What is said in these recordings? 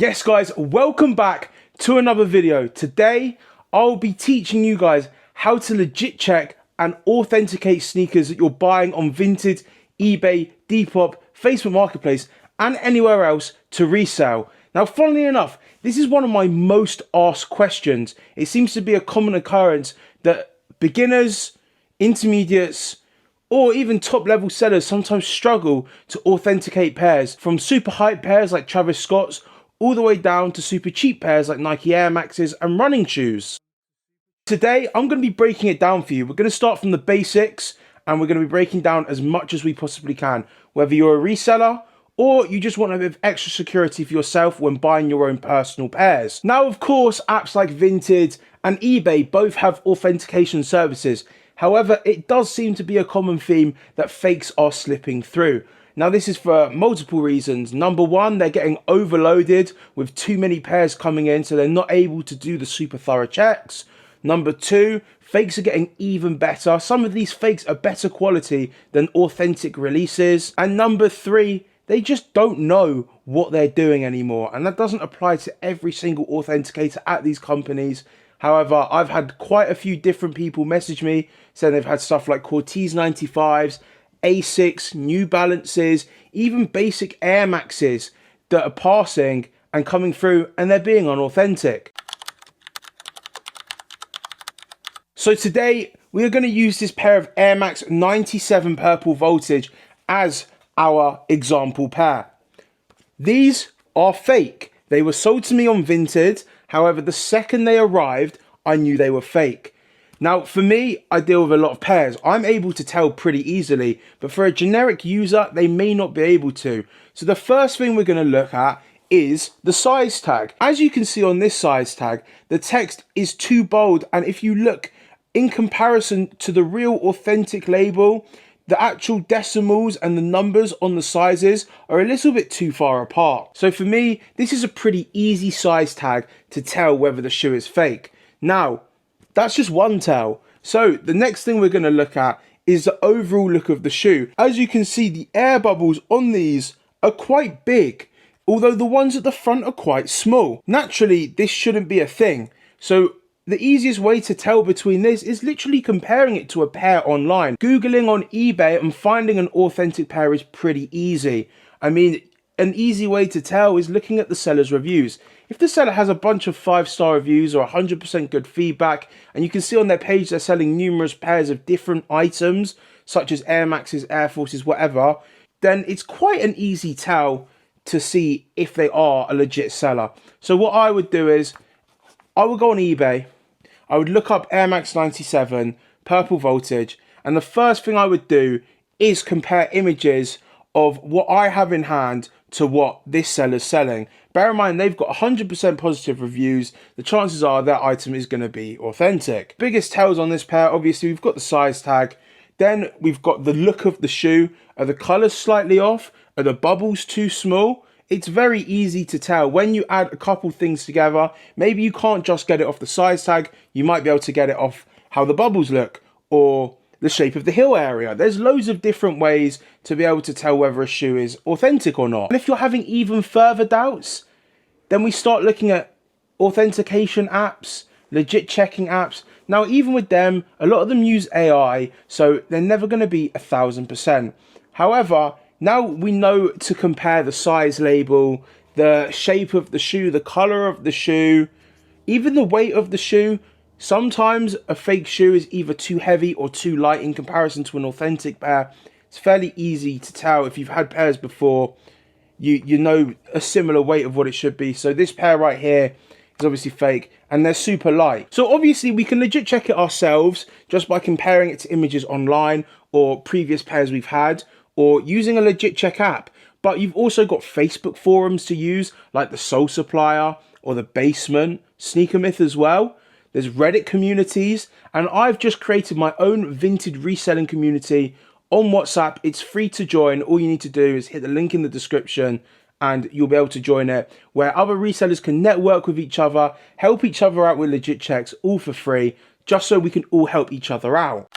Yes guys, welcome back to another video. Today, I'll be teaching you guys how to legit check and authenticate sneakers that you're buying on Vinted, eBay, Depop, Facebook Marketplace, and anywhere else to resell. Now, funnily enough, this is one of my most asked questions. It seems to be a common occurrence that beginners, intermediates, or even top level sellers sometimes struggle to authenticate pairs, from super hype pairs like Travis Scott's all the way down to super cheap pairs like Nike Air Maxes and running shoes. Today, I'm going to be breaking it down for you. We're going to start from the basics and we're going to be breaking down as much as we possibly can, whether you're a reseller or you just want a bit of extra security for yourself when buying your own personal pairs. Now, of course, apps like Vinted and eBay both have authentication services. However, it does seem to be a common theme that fakes are slipping through. Now, this is for multiple reasons. Number one, they're getting overloaded with too many pairs coming in, so they're not able to do the super thorough checks. Number two, fakes are getting even better. Some of these fakes are better quality than authentic releases. And number three, they just don't know what they're doing anymore. And that doesn't apply to every single authenticator at these companies. However, I've had quite a few different people message me saying they've had stuff like Cortez 95s, Asics, New Balances, even basic Air Maxes that are passing and coming through and they're being unauthentic. So today we are going to use this pair of Air Max 97 Purple Voltage as our example pair. These are fake. They were sold to me on Vinted. However, the second they arrived, I knew they were fake. Now, for me, I deal with a lot of pairs. I'm able to tell pretty easily, but for a generic user, they may not be able to. So the first thing we're going to look at is the size tag. As you can see on this size tag, the text is too bold. And if you look in comparison to the real authentic label, the actual decimals and the numbers on the sizes are a little bit too far apart. So for me, this is a pretty easy size tag to tell whether the shoe is fake. Now, that's just one tell. So the next thing we're going to look at is the overall look of the shoe. As you can see, the air bubbles on these are quite big, although the ones at the front are quite small. Naturally, this shouldn't be a thing. So the easiest way to tell between this is literally comparing it to a pair online. Googling on eBay and finding an authentic pair is pretty easy. I mean, an easy way to tell is looking at the seller's reviews. If the seller has a bunch of 5-star reviews or 100% good feedback, and you can see on their page they're selling numerous pairs of different items, such as Air Maxes, Air Forces, whatever, then it's quite an easy tell to see if they are a legit seller. So what I would do is, I would go on eBay, I would look up Air Max 97, Purple Voltage, and the first thing I would do is compare images of what I have in hand to what this seller's selling. Bear in mind, they've got 100% positive reviews. The chances are that item is going to be authentic. Biggest tells on this pair, obviously, we've got the size tag. Then we've got the look of the shoe. Are the colours slightly off? Are the bubbles too small? It's very easy to tell. When you add a couple things together, maybe you can't just get it off the size tag. You might be able to get it off how the bubbles look or the shape of the heel area. There's loads of different ways to be able to tell whether a shoe is authentic or not. And if you're having even further doubts, then we start looking at authentication apps, legit checking apps. Now, even with them, a lot of them use AI, so they're never going to be 1000%. However, now we know to compare the size label, the shape of the shoe, the color of the shoe, even the weight of the shoe. Sometimes a fake shoe is either too heavy or too light in comparison to an authentic pair. It's fairly easy to tell. If you've had pairs before, you know a similar weight of what it should be. So this pair right here is obviously fake and they're super light. So obviously we can legit check it ourselves just by comparing it to images online or previous pairs we've had, or using a legit check app. But you've also got Facebook forums to use, like the Soul Supplier or the Basement, Sneaker Myth as well. There's Reddit communities, and I've just created my own Vinted reselling community on WhatsApp. It's free to join. All you need to do is hit the link in the description and you'll be able to join it, where other resellers can network with each other, help each other out with legit checks, all for free, just so we can all help each other out.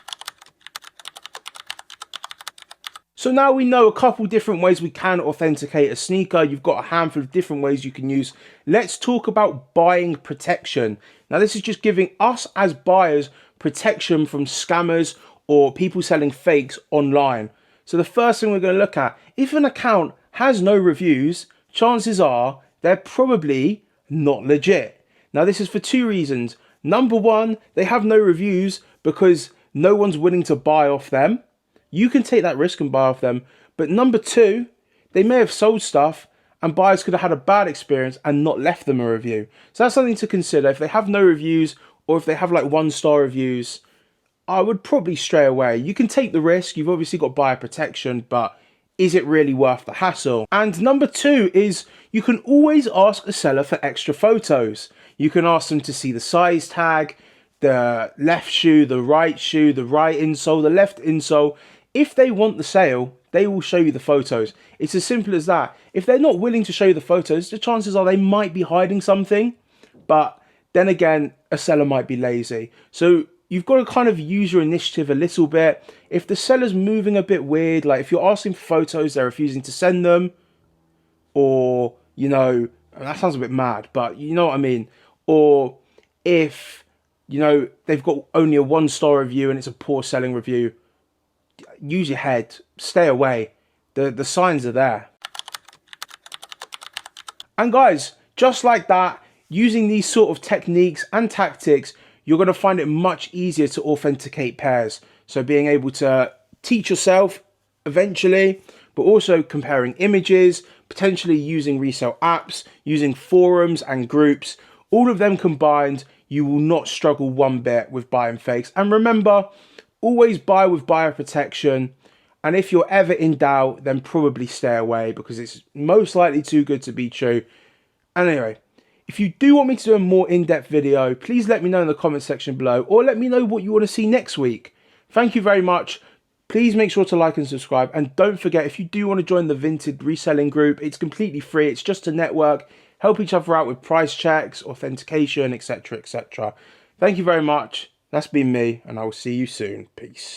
So now we know a couple different ways we can authenticate a sneaker. You've got a handful of different ways you can use. Let's talk about buying protection. Now this is just giving us as buyers protection from scammers or people selling fakes online. So the first thing we're going to look at, if an account has no reviews, chances are they're probably not legit. Now this is for two reasons. Number one, they have no reviews because no one's willing to buy off them. You can take that risk and buy off them. But number two, they may have sold stuff and buyers could have had a bad experience and not left them a review. So that's something to consider. If they have no reviews or if they have like 1-star reviews, I would probably stray away. You can take the risk. You've obviously got buyer protection, but is it really worth the hassle? And number two is you can always ask a seller for extra photos. You can ask them to see the size tag, the left shoe, the right insole, the left insole. If they want the sale, they will show you the photos. It's as simple as that. If they're not willing to show you the photos, the chances are they might be hiding something. But then again, a seller might be lazy. So you've got to kind of use your initiative a little bit. If the seller's moving a bit weird, like if you're asking for photos, they're refusing to send them, or, you know, that sounds a bit mad, but you know what I mean. Or if, you know, they've got only a 1-star review and it's a poor selling review, use your head, stay away. The signs are there. And guys, just like that, using these sort of techniques and tactics, you're going to find it much easier to authenticate pairs. So being able to teach yourself eventually, but also comparing images, potentially using resale apps, using forums and groups, all of them combined, you will not struggle one bit with buying fakes. And remember, always buy with buyer protection. And if you're ever in doubt, then probably stay away because it's most likely too good to be true. And anyway, if you do want me to do a more in-depth video, please let me know in the comment section below, or let me know what you want to see next week. Thank you very much. Please make sure to like and subscribe. And don't forget, if you do want to join the Vinted reselling group, it's completely free. It's just a network, help each other out with price checks, authentication, etc., etc. Thank you very much. That's been me, and I will see you soon. Peace.